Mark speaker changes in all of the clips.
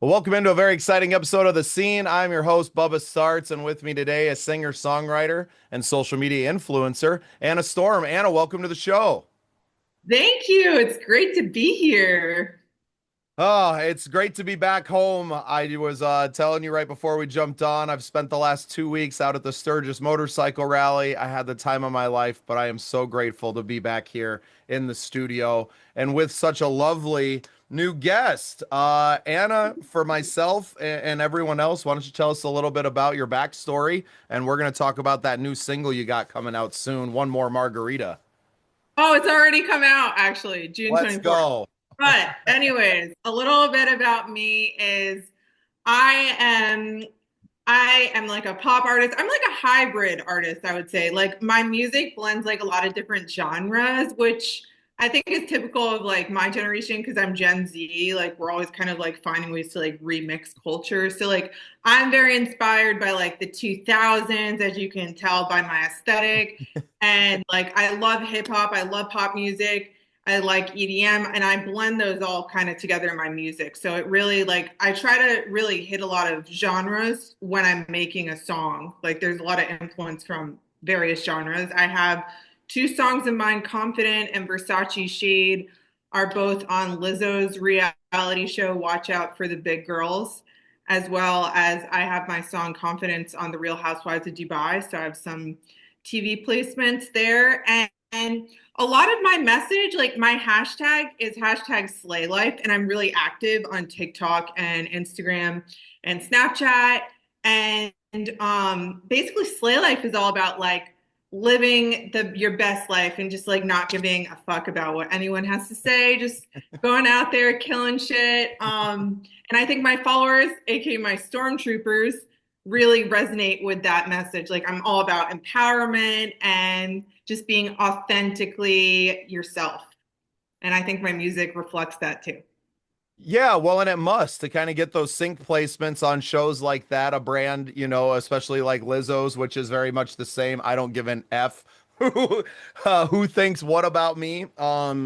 Speaker 1: Well, welcome into a very exciting episode of The Scene. I'm your host, Bubba Startz, and with me today, a singer, songwriter, and social media influencer, Anna Storm. Anna, welcome to the show.
Speaker 2: Thank you. It's great to be here.
Speaker 1: Oh, it's great to be back home. I was telling you right before we jumped on, I've spent the last 2 weeks out at the Sturgis motorcycle rally. I had the time of my life, but I am so grateful to be back here in the studio and with such a lovely new guest. Anna, for myself and everyone else, why don't you tell us a little bit about your backstory? And we're going to talk about that new single you got coming out soon, One More Margarita.
Speaker 2: Oh, it's already come out actually, June
Speaker 1: Let's
Speaker 2: 24th.
Speaker 1: go.
Speaker 2: But anyways, a little bit about me is I am I am like a pop artist. I'm like a hybrid artist, I would say. Like my music blends like a lot of different genres, which I think is typical of like my generation because I'm Gen Z. Like we're always kind of like finding ways to like remix culture. So like I'm very inspired by like the 2000s, as you can tell by my aesthetic. And like I love hip hop, I love pop music. I like EDM and I blend those all kind of together in my music. So it really like I try to really hit a lot of genres when I'm making a song. Like there's a lot of influence from various genres. I have two songs in mind, Confident and Versace Shade are both on Lizzo's reality show Watch Out for the Big Girls, as well as I have my song Confidence on the Real Housewives of Dubai. So I have some TV placements there. And a lot of my message, like my hashtag is hashtag Slaylife, and I'm really active on TikTok and Instagram and Snapchat. And basically, Slaylife is all about like living your best life and just like not giving a fuck about what anyone has to say, just going out there killing shit. And I think my followers, aka my stormtroopers, really resonate with that message. Like I'm all about empowerment and just being authentically yourself. And I think my music reflects that too.
Speaker 1: Yeah, well, and it must to kind of get those sync placements on shows like that, a brand, especially like Lizzo's, which is very much the same. I don't give an F who thinks what about me.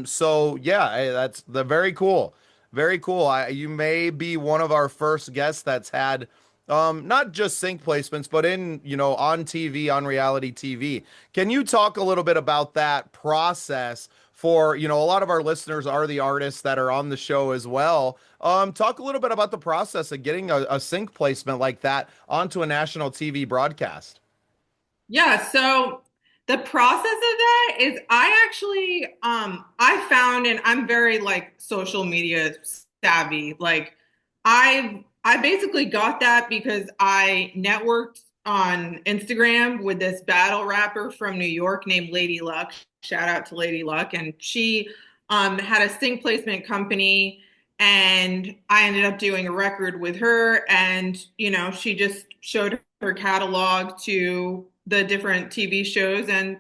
Speaker 1: So yeah, hey, that's the very cool. Very cool. You may be one of our first guests that's had not just sync placements, but on TV, on reality TV. Can you talk a little bit about that process? For a lot of our listeners are the artists that are on the show as well. Talk a little bit about the process of getting a sync placement like that onto a national TV broadcast.
Speaker 2: Yeah, so the process of that is I actually I found, and I'm very like social media savvy. Like I basically got that because I networked on Instagram with this battle rapper from New York named Lady Luck. Shout out to Lady Luck. And she had a sync placement company, and I ended up doing a record with her. And she just showed her catalog to the different TV shows, and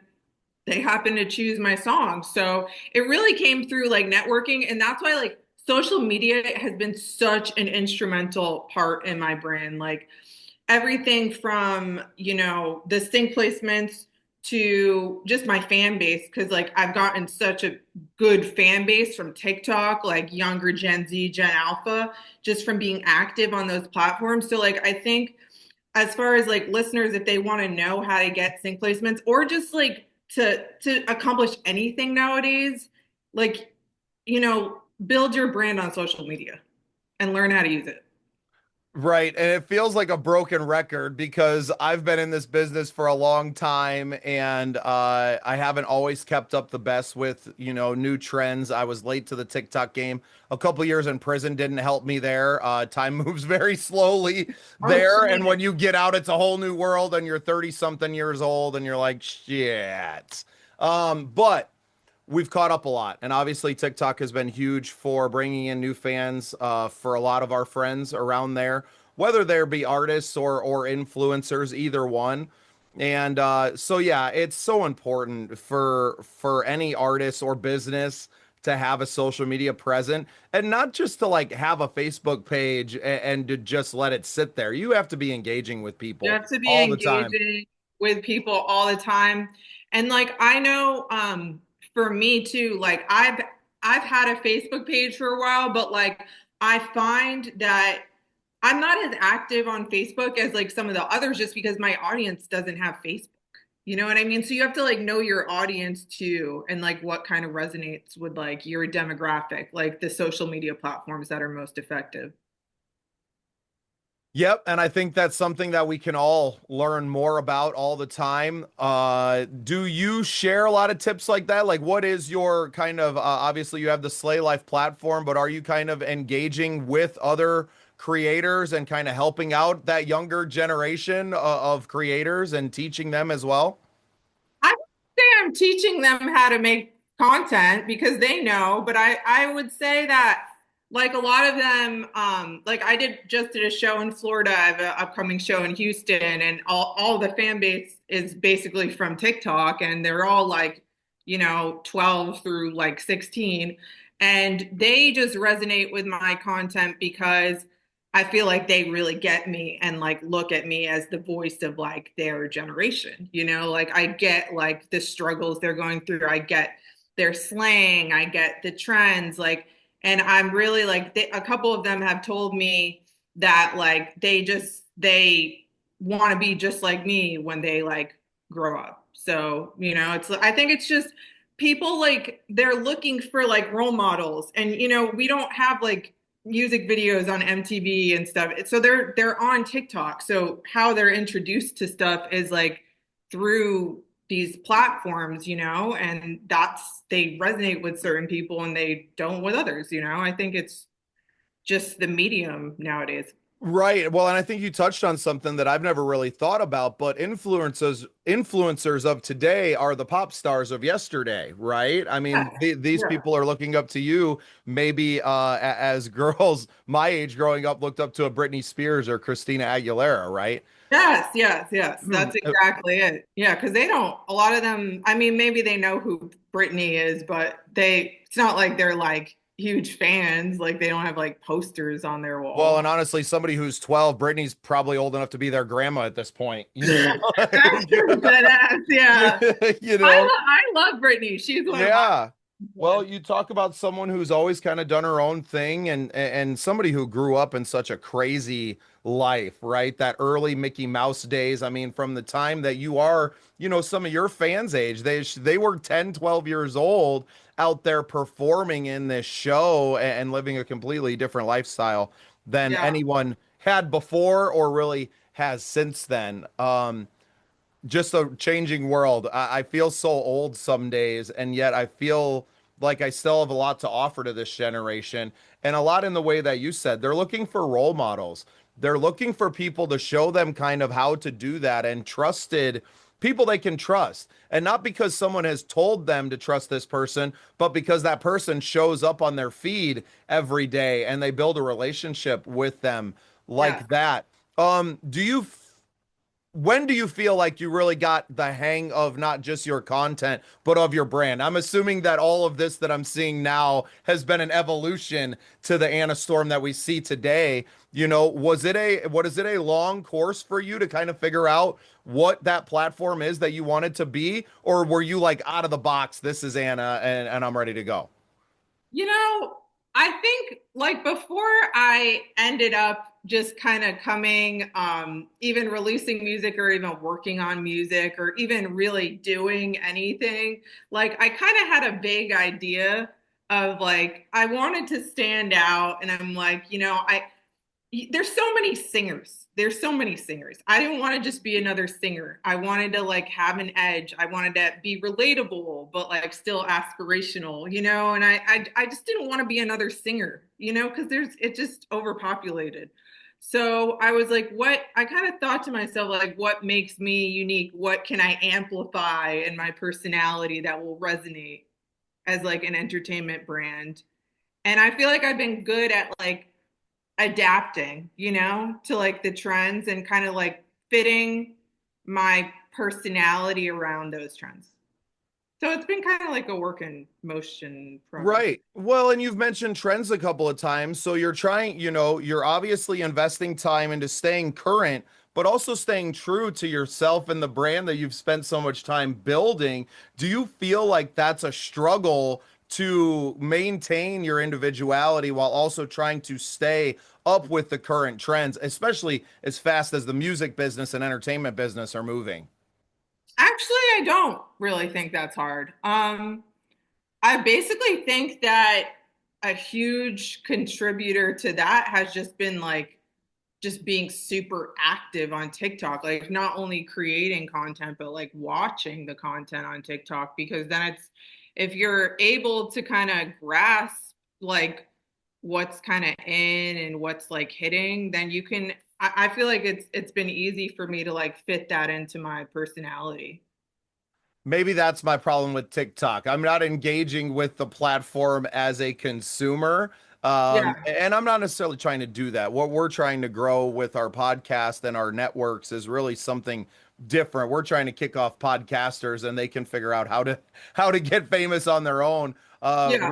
Speaker 2: they happened to choose my song. So it really came through like networking, and that's why like social media has been such an instrumental part in my brand. Like everything from, the sync placements to just my fan base, because like I've gotten such a good fan base from TikTok, like younger Gen Z, Gen Alpha, just from being active on those platforms. So like I think as far as like listeners, if they want to know how to get sync placements or just like to accomplish anything nowadays, like build your brand on social media and learn how to use it.
Speaker 1: Right. And it feels like a broken record because I've been in this business for a long time and I haven't always kept up the best with, new trends. I was late to the TikTok game. A couple years in prison didn't help me there. Time moves very slowly
Speaker 2: Oh
Speaker 1: there. And when
Speaker 2: shit.
Speaker 1: you get out, it's a whole new world and you're 30 something years old and you're like, shit. But we've caught up a lot. And obviously, TikTok has been huge for bringing in new fans for a lot of our friends around there, whether there be artists or influencers, either one. And so, yeah, it's so important for any artist or business to have a social media present and not just to like have a Facebook page and to just let it sit there. You have to be engaging with
Speaker 2: You
Speaker 1: people
Speaker 2: have to be
Speaker 1: all the time.
Speaker 2: engaging with people all the time. And like I know for me too, like I've had a Facebook page for a while, but like I find that I'm not as active on Facebook as like some of the others just because my audience doesn't have Facebook. You know what I mean? So you have to like know your audience too and like what kind of resonates with like your demographic, like the social media platforms that are most effective.
Speaker 1: Yep, and I think that's something that we can all learn more about all the time. Do you share a lot of tips like that? Like, what is your kind of obviously you have the Slaylife platform, but are you kind of engaging with other creators and kind of helping out that younger generation of creators and teaching them as well?
Speaker 2: I would say I'm teaching them how to make content because they know, but I would say that like a lot of them, like I did a show in Florida. I have an upcoming show in Houston, and all the fan base is basically from TikTok, and they're all like, 12 through like 16, and they just resonate with my content because I feel like they really get me and like look at me as the voice of like their generation. Like I get like the struggles they're going through. I get their slang. I get the trends. Like, and I'm really like, a couple of them have told me that like they want to be just like me when they like grow up. So, I think it's just people like they're looking for like role models. And, we don't have like, music videos on MTV and stuff. So they're on TikTok. So how they're introduced to stuff is like through these platforms, and they resonate with certain people and they don't with others, I think it's just the medium nowadays.
Speaker 1: Right. Well, and I think you touched on something that I've never really thought about, but influencers of today are the pop stars of yesterday, right? I mean,
Speaker 2: Yeah.
Speaker 1: these
Speaker 2: Yeah.
Speaker 1: people are looking up to you, maybe as girls my age growing up looked up to a Britney Spears or Christina Aguilera, right?
Speaker 2: Yes, yes, yes.
Speaker 1: Hmm.
Speaker 2: That's exactly it. Yeah, because they don't, a lot of them, I mean, maybe they know who Britney is, but it's not like they're like huge fans. Like they don't have like posters on their
Speaker 1: Well,
Speaker 2: wall.
Speaker 1: and honestly, somebody who's 12, Britney's probably old enough to be their grandma at this point, you know?
Speaker 2: That's true, dead ass. Yeah.
Speaker 1: You know?
Speaker 2: I love Brittany. She's one of my
Speaker 1: Yeah. Well,
Speaker 2: ones.
Speaker 1: you talk about someone who's always kind of done her own thing and somebody who grew up in such a crazy life, right? That early Mickey Mouse days. I mean, from the time that you are, some of your fans' age, they were 10, 12 years old out there performing in this show and living a completely different lifestyle than
Speaker 2: Yeah.
Speaker 1: anyone had before or really has since then. Just a changing world. I feel so old some days, and yet I feel like I still have a lot to offer to this generation, and a lot in the way that you said. They're looking for role models. They're looking for people to show them kind of how to do that and trusted people they can trust. And not because someone has told them to trust this person, but because that person shows up on their feed every day and they build a relationship with them
Speaker 2: Yeah.
Speaker 1: like that. Do you when do you feel like you really got the hang of not just your content, but of your brand? I'm assuming that all of this that I'm seeing now has been an evolution to the Anna Storm that we see today. What is it a long course for you to kind of figure out what that platform is that you wanted to be? Or were you like out of the box, this is Anna and I'm ready to go?
Speaker 2: You know, I think like before I ended up just kind of coming, even releasing music or even working on music or even really doing anything, like I kind of had a vague idea of like I wanted to stand out and I'm like, there's so many singers. There's so many singers. I didn't want to just be another singer. I wanted to like have an edge. I wanted to be relatable, but like still aspirational, and I just didn't want to be another singer, because it's just overpopulated. So I was like, what I kind of thought to myself, like, what makes me unique? What can I amplify in my personality that will resonate as like an entertainment brand? And I feel like I've been good at like adapting, to like the trends and kind of like fitting my personality around those trends. So it's been kind of like a work in motion progress.
Speaker 1: Right. Well, and you've mentioned trends a couple of times. So you're trying, you're obviously investing time into staying current, but also staying true to yourself and the brand that you've spent so much time building. Do you feel like that's a struggle to maintain your individuality while also trying to stay up with the current trends, especially as fast as the music business and entertainment business are moving?
Speaker 2: Actually, I don't really think that's hard. I basically think that a huge contributor to that has just been like just being super active on TikTok, like not only creating content, but like watching the content on TikTok, because then it's, if you're able to kind of grasp like what's kind of in and what's like hitting, then you can, I feel like it's been easy for me to like fit that into my personality.
Speaker 1: Maybe that's my problem with TikTok. I'm not engaging with the platform as a consumer.
Speaker 2: Yeah.
Speaker 1: And I'm not necessarily trying to do that. What we're trying to grow with our podcast and our networks is really something different. We're trying to kick off podcasters and they can figure out how to get famous on their own.
Speaker 2: Yeah.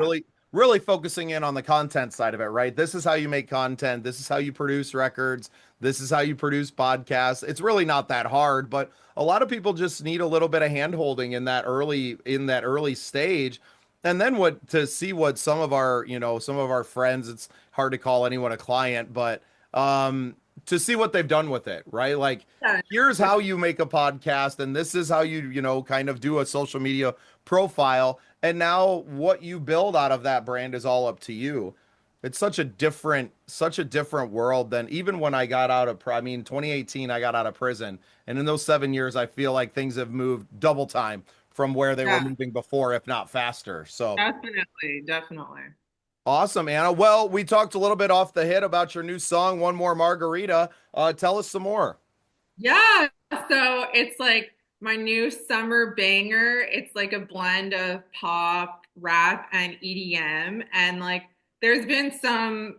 Speaker 1: Really focusing in on the content side of it, right? This is how you make content. This is how you produce records. This is how you produce podcasts. It's really not that hard, but a lot of people just need a little bit of handholding in that early stage. And then what to see what some of our, some of our friends, it's hard to call anyone a client, but to see what they've done with it, right? Like
Speaker 2: Yeah.
Speaker 1: here's how you make a podcast and this is how you kind of do a social media profile. And now what you build out of that brand is all up to you. It's such a different world than even when I got out of, I mean, 2018, I got out of prison. And in those 7 years, I feel like things have moved double time from where they were
Speaker 2: Yeah.
Speaker 1: moving before, if not faster. So
Speaker 2: Definitely. Definitely.
Speaker 1: awesome, Anna. Well, we talked a little bit off the hit about your new song, One More Margarita. Tell us some more.
Speaker 2: Yeah, so it's like my new summer banger. It's like a blend of pop, rap, and EDM. And like there's been some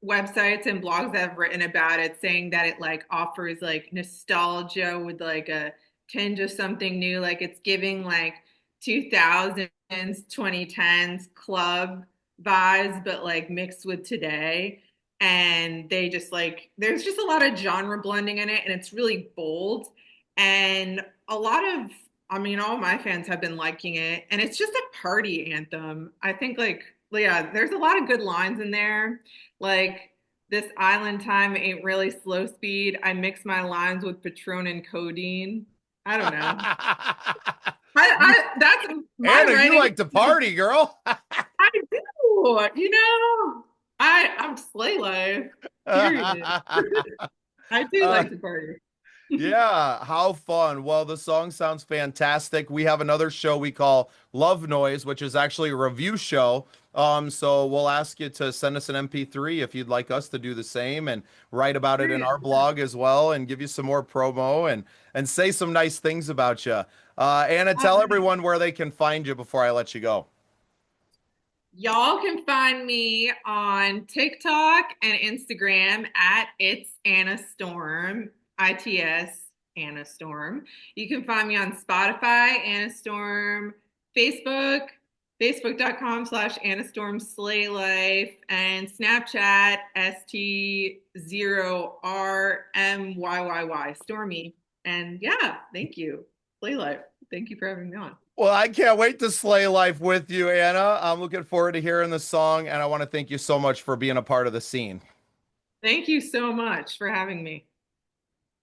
Speaker 2: websites and blogs that have written about it saying that it like offers like nostalgia with like a tinge of something new. Like it's giving like 2000s, 2010s club vibes, but like mixed with today. And they just like, there's just a lot of genre blending in it and it's really bold. And a lot of, I mean, all my fans have been liking it. And it's just a party anthem. I think like, yeah, there's a lot of good lines in there. Like this island time ain't really slow speed. I mix my lines with Patron and codeine. I don't know.
Speaker 1: You,
Speaker 2: That's my
Speaker 1: Anna, you
Speaker 2: writing.
Speaker 1: like to party, girl.
Speaker 2: I do. I'm Slaylife. Period. I do
Speaker 1: Uh,
Speaker 2: like to party.
Speaker 1: Yeah, how fun. Well, the song sounds fantastic. We have another show we call Love Noise, which is actually a review show. So we'll ask you to send us an MP3 if you'd like us to do the same and write about it in
Speaker 2: Period.
Speaker 1: our blog as well and give you some more promo and say some nice things about you. Anna, tell everyone where they can find you before I let you go.
Speaker 2: Y'all can find me on TikTok and Instagram at It's Anna Storm, ITS Anna Storm. You can find me on Spotify, Anna Storm, Facebook, facebook.com/Anna Storm Slay Life, and Snapchat ST0RMYYY Stormy. And yeah, thank you. Slay Life. Thank you for having me on.
Speaker 1: Well, I can't wait to slay life with you, Anna. I'm looking forward to hearing the song, and I want to thank you so much for being a part of the scene.
Speaker 2: Thank you so much for having me.